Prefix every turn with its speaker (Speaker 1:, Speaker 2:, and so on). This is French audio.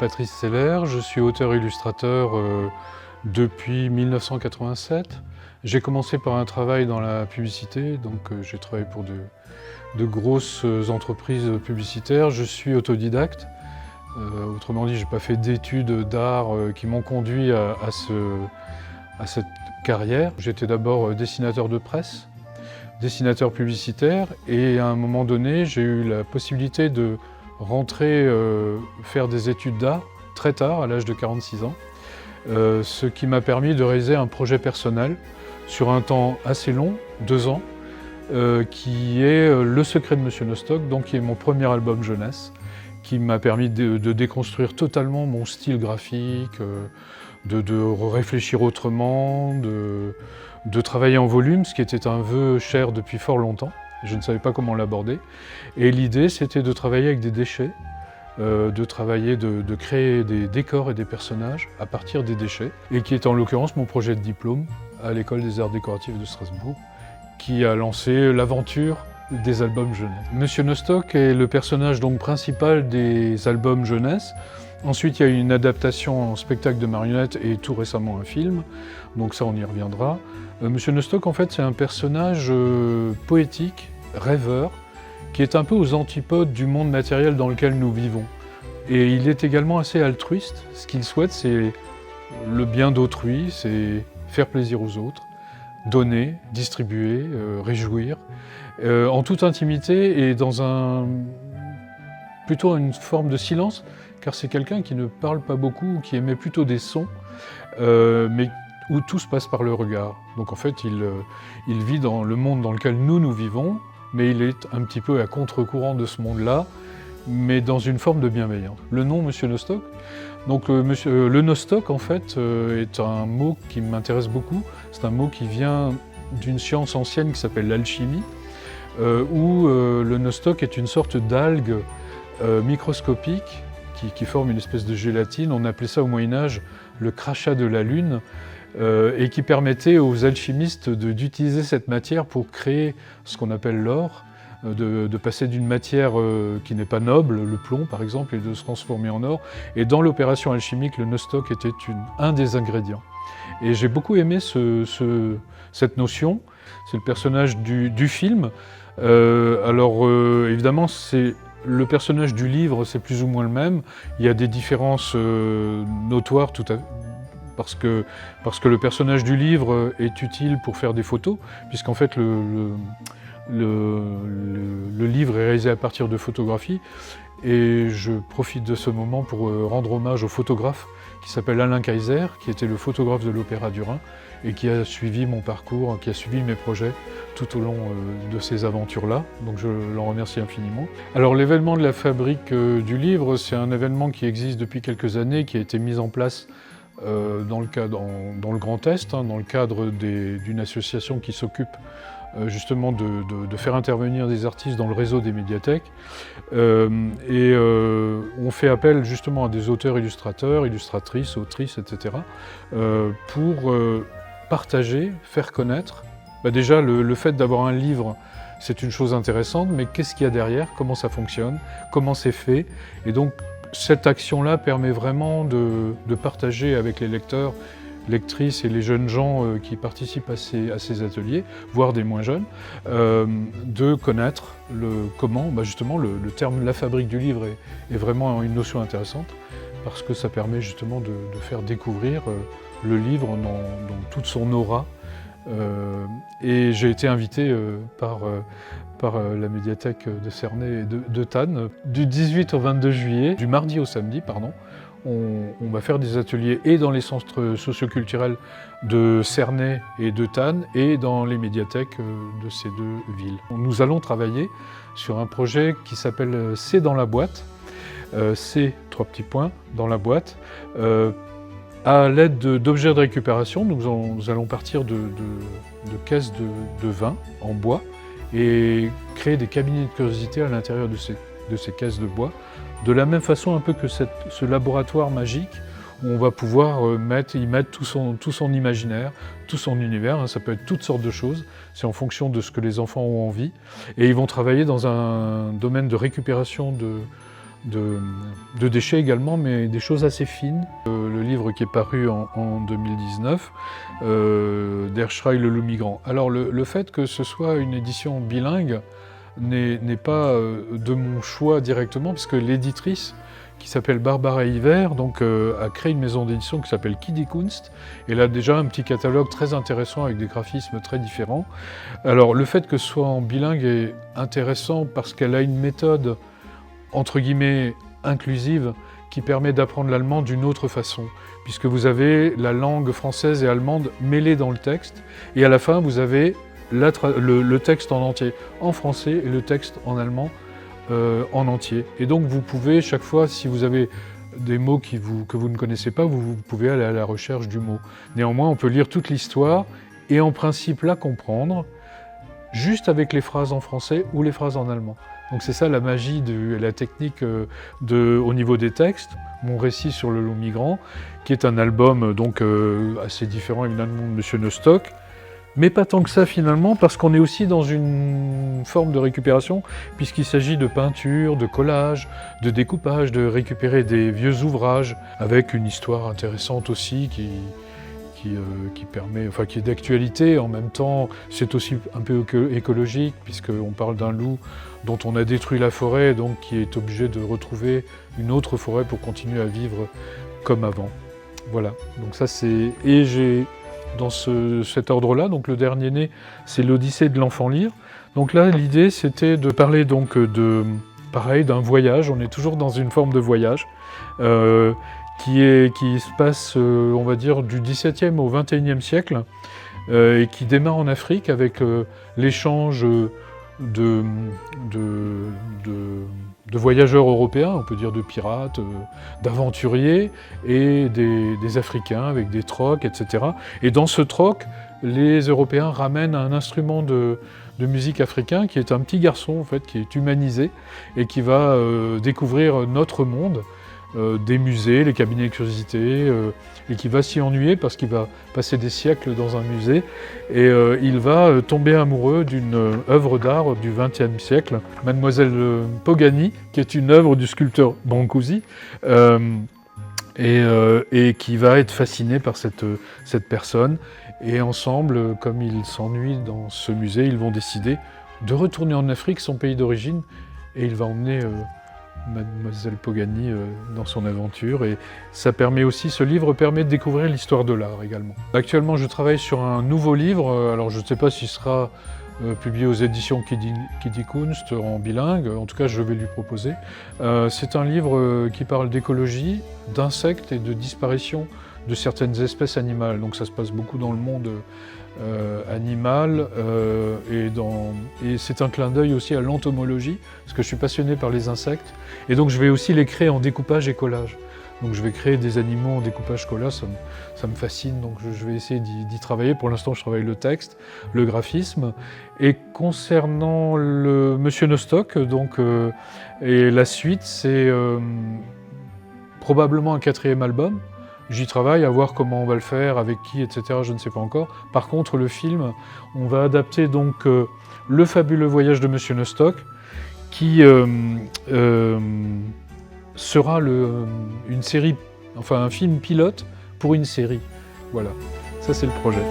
Speaker 1: Patrice Seller, je suis auteur-illustrateur depuis 1987. J'ai commencé par un travail dans la publicité, donc j'ai travaillé pour de grosses entreprises publicitaires. Je suis autodidacte, autrement dit, je n'ai pas fait d'études d'art qui m'ont conduit à cette carrière. J'étais d'abord dessinateur de presse, dessinateur publicitaire, et à un moment donné, j'ai eu la possibilité de rentrer faire des études d'art très tard, à l'âge de 46 ans, ce qui m'a permis de réaliser un projet personnel sur un temps assez long, 2 ans, qui est Le secret de Monsieur Nostoc, donc qui est mon premier album jeunesse, qui m'a permis de déconstruire totalement mon style graphique, de réfléchir autrement, de travailler en volume, ce qui était un vœu cher depuis fort longtemps. Je ne savais pas comment l'aborder. Et l'idée, c'était de travailler avec des déchets, de créer des décors et des personnages à partir des déchets, et qui est en l'occurrence mon projet de diplôme à l'École des Arts Décoratifs de Strasbourg, qui a lancé l'aventure des albums jeunesse. Monsieur Nostoc est le personnage donc principal des albums jeunesse. Ensuite, il y a eu une adaptation en spectacle de marionnettes et tout récemment un film, donc ça on y reviendra. Monsieur Nostoc, en fait, c'est un personnage poétique, rêveur, qui est un peu aux antipodes du monde matériel dans lequel nous vivons. Et il est également assez altruiste. Ce qu'il souhaite, c'est le bien d'autrui, c'est faire plaisir aux autres, donner, distribuer, réjouir, en toute intimité et dans plutôt une forme de silence, car c'est quelqu'un qui ne parle pas beaucoup, qui émet plutôt des sons, mais où tout se passe par le regard. Donc en fait, il vit dans le monde dans lequel nous vivons, mais il est un petit peu à contre-courant de ce monde-là, mais dans une forme de bienveillance. Le nom Monsieur Nostoc, donc le Nostoc en fait est un mot qui m'intéresse beaucoup. C'est un mot qui vient d'une science ancienne qui s'appelle l'alchimie, où le Nostoc est une sorte d'algue microscopique qui forme une espèce de gélatine. On appelait ça au Moyen-Âge le crachat de la lune, et qui permettait aux alchimistes d'utiliser cette matière pour créer ce qu'on appelle l'or, de passer d'une matière qui n'est pas noble, le plomb par exemple, et de se transformer en or. Et dans l'opération alchimique, le Nostoc était un des ingrédients. Et j'ai beaucoup aimé cette notion. C'est le personnage du film. Évidemment, le personnage du livre, c'est plus ou moins le même. Il y a des différences notoires parce que le personnage du livre est utile pour faire des photos, puisqu'en fait le livre est réalisé à partir de photographies. Et je profite de ce moment pour rendre hommage au photographe qui s'appelle Alain Kaiser, qui était le photographe de l'Opéra du Rhin et qui a suivi mon parcours, qui a suivi mes projets tout au long de ces aventures-là. Donc je l'en remercie infiniment. Alors l'événement de la fabrique du livre, c'est un événement qui existe depuis quelques années, qui a été mis en place dans le Grand Est, dans le cadre d'une association qui s'occupe justement de faire intervenir des artistes dans le réseau des médiathèques. On fait appel justement à des auteurs, illustrateurs, illustratrices, autrices, etc. Pour partager, faire connaître. Déjà, le fait d'avoir un livre, c'est une chose intéressante, mais qu'est-ce qu'il y a derrière? Comment ça fonctionne? Comment c'est fait? Et donc, cette action-là permet vraiment de partager avec les lecteurs, lectrices et les jeunes gens qui participent à ces ateliers, voire des moins jeunes, de connaître comment, justement, le terme « la fabrique du livre » est vraiment une notion intéressante, parce que ça permet justement de faire découvrir le livre dans toute son aura. Et j'ai été invité par la médiathèque de Cernay et de Thann, du 18 au 22 juillet, du mardi au samedi, pardon. On va faire des ateliers et dans les centres socioculturels de Cernay et de Thann et dans les médiathèques de ces 2 villes. Nous allons travailler sur un projet qui s'appelle C'est dans la boîte, C, 3 petits points, dans la boîte, à l'aide d'objets de récupération. Nous allons partir de caisses de vin en bois et créer des cabinets de curiosité à l'intérieur de ces caisses de bois, de la même façon un peu que ce laboratoire magique où on va pouvoir y mettre tout son imaginaire, tout son univers. Ça peut être toutes sortes de choses, c'est en fonction de ce que les enfants ont envie. Et ils vont travailler dans un domaine de récupération de déchets également, mais des choses assez fines. Le livre qui est paru en 2019, Der Schrei le loup migrant. Alors le fait que ce soit une édition bilingue n'est pas de mon choix directement, parce que l'éditrice, qui s'appelle Barbara Hiver, donc, a créé une maison d'édition qui s'appelle Kiddy Kunst. Elle a déjà un petit catalogue très intéressant avec des graphismes très différents. Alors le fait que ce soit en bilingue est intéressant parce qu'elle a une méthode entre guillemets inclusive qui permet d'apprendre l'allemand d'une autre façon, puisque vous avez la langue française et allemande mêlées dans le texte, et à la fin vous avez le texte en entier en français et le texte en allemand en entier. Et donc vous pouvez chaque fois, si vous avez des mots que vous ne connaissez pas, vous pouvez aller à la recherche du mot. Néanmoins, on peut lire toute l'histoire et en principe la comprendre, juste avec les phrases en français ou les phrases en allemand. Donc c'est ça la magie, la technique au niveau des textes. Mon récit sur le loup migrant, qui est un album donc assez différent évidemment de Monsieur Nostock, mais pas tant que ça finalement, parce qu'on est aussi dans une forme de récupération, puisqu'il s'agit de peinture, de collage, de découpage, de récupérer des vieux ouvrages, avec une histoire intéressante aussi qui permet, enfin qui est d'actualité. En même temps, c'est aussi un peu écologique, puisqu'on parle d'un loup dont on a détruit la forêt, donc qui est obligé de retrouver une autre forêt pour continuer à vivre comme avant. Voilà, donc ça c'est... Et j'ai, dans cet ordre-là, donc le dernier né, c'est l'Odyssée de l'enfant lire. Donc là, l'idée, c'était de parler donc pareil, d'un voyage. On est toujours dans une forme de voyage. Qui se passe, on va dire, du XVIIe au XXIe siècle, et qui démarre en Afrique avec l'échange de voyageurs européens, on peut dire de pirates, d'aventuriers, et des Africains avec des trocs, etc. Et dans ce troc, les Européens ramènent un instrument de musique africain qui est un petit garçon, en fait, qui est humanisé, et qui va découvrir notre monde, des musées, les cabinets de curiosité, et qui va s'y ennuyer parce qu'il va passer des siècles dans un musée, et il va tomber amoureux d'une œuvre d'art du XXe siècle, Mademoiselle Pogani, qui est une œuvre du sculpteur Brancusi, et qui va être fasciné par cette personne. Et ensemble, comme ils s'ennuient dans ce musée, ils vont décider de retourner en Afrique, son pays d'origine, et il va emmener Mademoiselle Pogani dans son aventure, et ça permet aussi, ce livre permet de découvrir l'histoire de l'art également. Actuellement, je travaille sur un nouveau livre, alors je ne sais pas s'il sera publié aux éditions Kiddy Kunst en bilingue, en tout cas je vais lui proposer. C'est un livre qui parle d'écologie, d'insectes et de disparition de certaines espèces animales, donc ça se passe beaucoup dans le monde animal, et c'est un clin d'œil aussi à l'entomologie, parce que je suis passionné par les insectes, et donc je vais aussi les créer en découpage et collage. Donc je vais créer des animaux en découpage collage, ça me fascine, donc je vais essayer d'y travailler. Pour l'instant, je travaille le texte, le graphisme. Et concernant le Monsieur Nostock, donc, et la suite, c'est probablement un 4e album. J'y travaille, à voir comment on va le faire, avec qui, etc., je ne sais pas encore. Par contre, le film, on va adapter donc Le fabuleux voyage de Monsieur Nostock, qui sera une série, enfin un film pilote pour une série. Voilà, ça c'est le projet.